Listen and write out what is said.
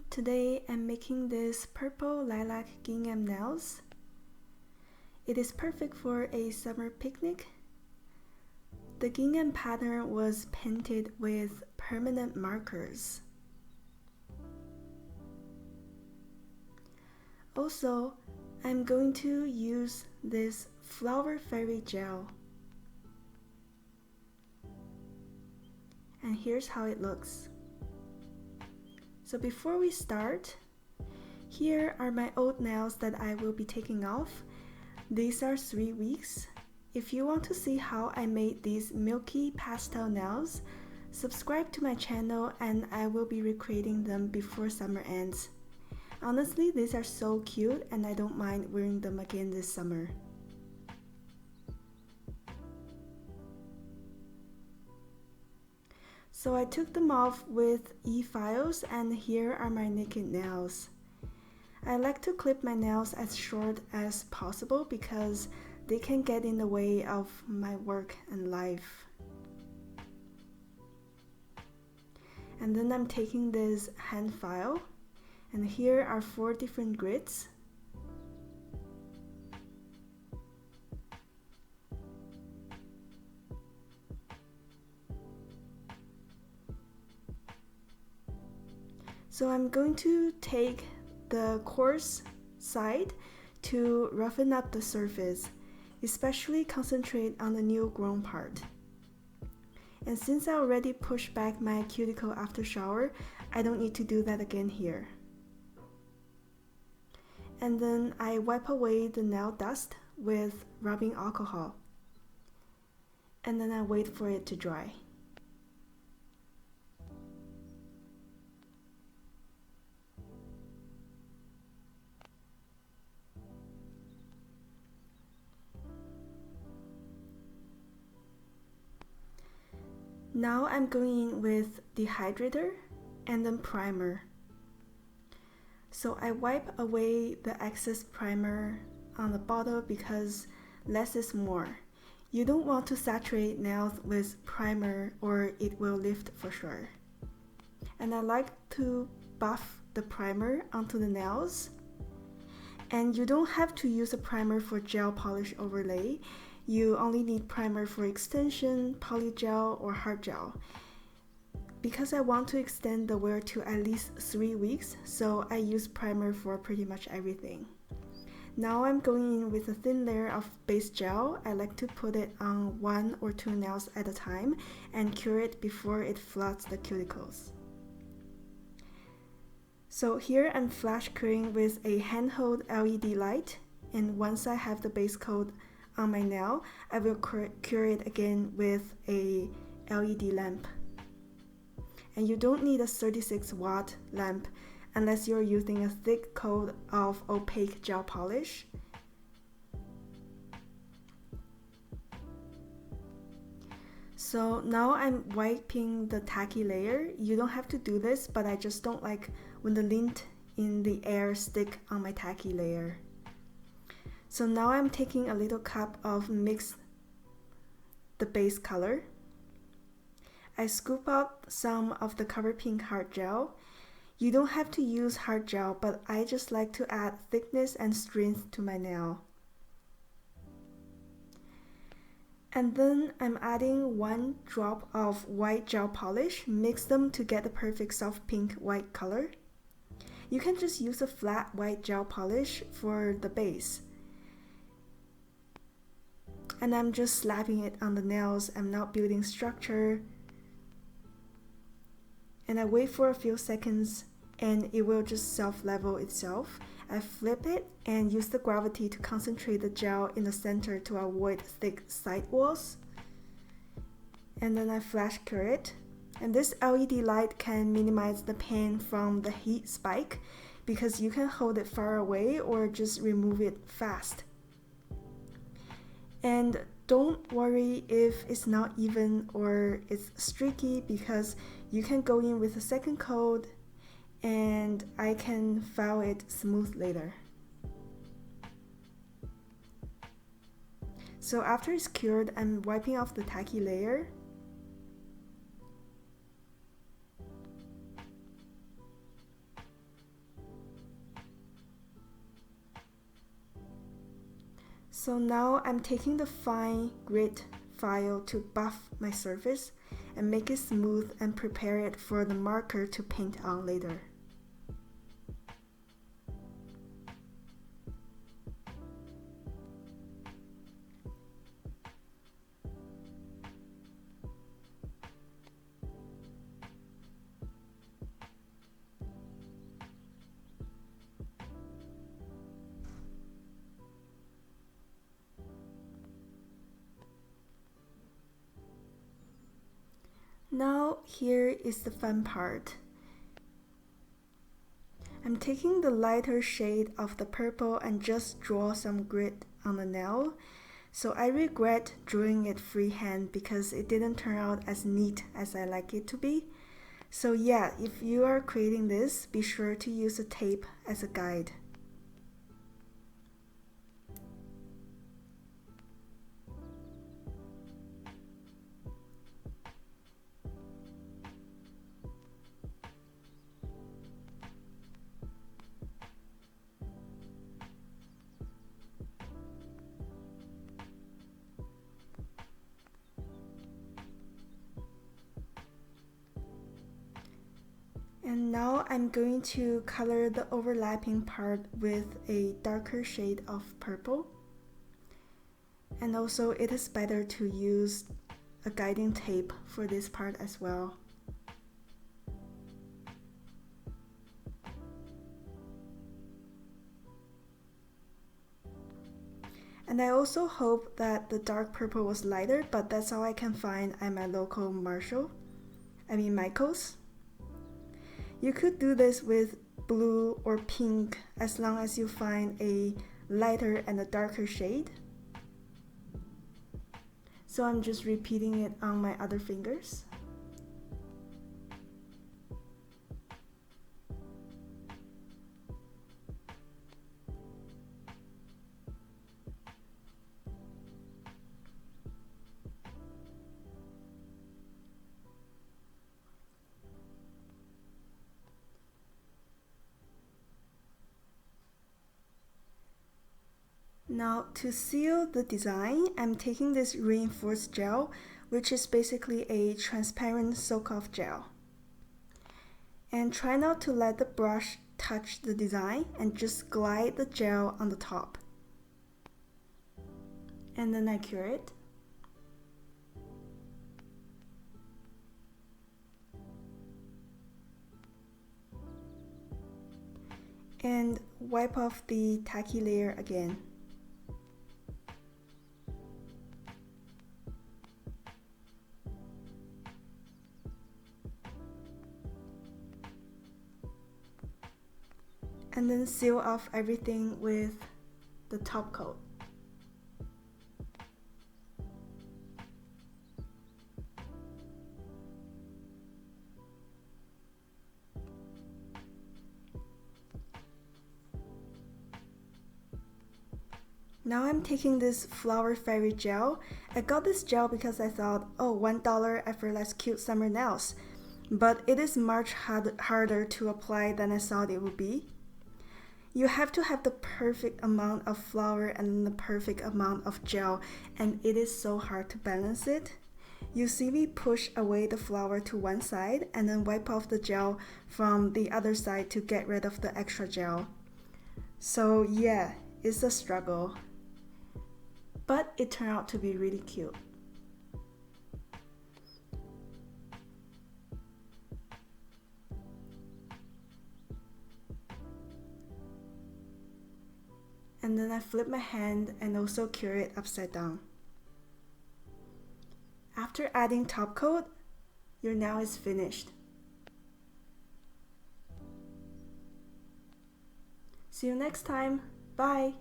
Today I'm making this purple lilac gingham nails. It is perfect for a summer picnic. The gingham pattern was painted with permanent markers. Also, I'm going to use this flower fairy gel. And here's how it looks. So before we start, here are my old nails that I will be taking off. These are 3 weeks. If you want to see how I made these milky pastel nails, subscribe to my channel and I will be recreating them before summer ends. Honestly, these are so cute and I don't mind wearing them again this summer. So I took them off with e-files and here are my naked nails. I like to clip my nails as short as possible because they can get in the way of my work and life. And then I'm taking this hand file and here are 4 different grids. So I'm going to take the coarse side to roughen up the surface, especially concentrate on the new grown part. And since I already pushed back my cuticle after shower, I don't need to do that again here. And then I wipe away the nail dust with rubbing alcohol. And then I wait for it to dry. Now I'm going in with dehydrator and then primer. So I wipe away the excess primer on the bottle because less is more. You don't want to saturate nails with primer or it will lift for sure. And I like to buff the primer onto the nails. And you don't have to use a primer for gel polish overlay. You only need primer for extension, polygel, or hard gel. Because I want to extend the wear to at least 3 weeks, so I use primer for pretty much everything. Now I'm going in with a thin layer of base gel. I like to put it on 1 or 2 nails at a time and cure it before it floods the cuticles. So here I'm flash curing with a handheld LED light, and once I have the base coat on my nail, I will cure it again with a LED lamp. And you don't need a 36-watt lamp unless you're using a thick coat of opaque gel polish. So now I'm wiping the tacky layer. You don't have to do this, but I just don't like when the lint in the air stick on my tacky layer. So now I'm taking a little cup of the base color. I scoop out some of the Cover Pink hard gel. You don't have to use hard gel, but I just like to add thickness and strength to my nail. And then I'm adding 1 drop of white gel polish, mix them to get the perfect soft pink white color. You can just use a flat white gel polish for the base. And I'm just slapping it on the nails. I'm not building structure. And I wait for a few seconds and it will just self-level itself. I flip it and use the gravity to concentrate the gel in the center to avoid thick side walls. And then I flash cure it. And this LED light can minimize the pain from the heat spike because you can hold it far away or just remove it fast. And don't worry if it's not even or it's streaky because you can go in with a second coat and I can file it smooth later. So after it's cured, I'm wiping off the tacky layer. So now I'm taking the fine grit file to buff my surface and make it smooth and prepare it for the marker to paint on later. Now here is the fun part. I'm taking the lighter shade of the purple and just draw some grit on the nail. So I regret drawing it freehand because it didn't turn out as neat as I like it to be. So yeah, if you are creating this, be sure to use a tape as a guide. And now I'm going to color the overlapping part with a darker shade of purple. And also it is better to use a guiding tape for this part as well. And I also hope that the dark purple was lighter, but that's all I can find at my local Michael's. You could do this with blue or pink as long as you find a lighter and a darker shade. So I'm just repeating it on my other fingers. Now to seal the design, I'm taking this reinforced gel, which is basically a transparent soak-off gel. And try not to let the brush touch the design and just glide the gel on the top. And then I cure it. And wipe off the tacky layer again. And then seal off everything with the top coat. Now I'm taking this Flower Fairy gel. I got this gel because I thought, oh, $1 effortless cute summer nails. But it is much harder to apply than I thought it would be. You have to have the perfect amount of flour and the perfect amount of gel, and it is so hard to balance it. You see me push away the flour to one side and then wipe off the gel from the other side to get rid of the extra gel. So yeah, it's a struggle. But it turned out to be really cute. And then I flip my hand and also cure it upside down. After adding top coat, your nail is finished. See you next time. Bye!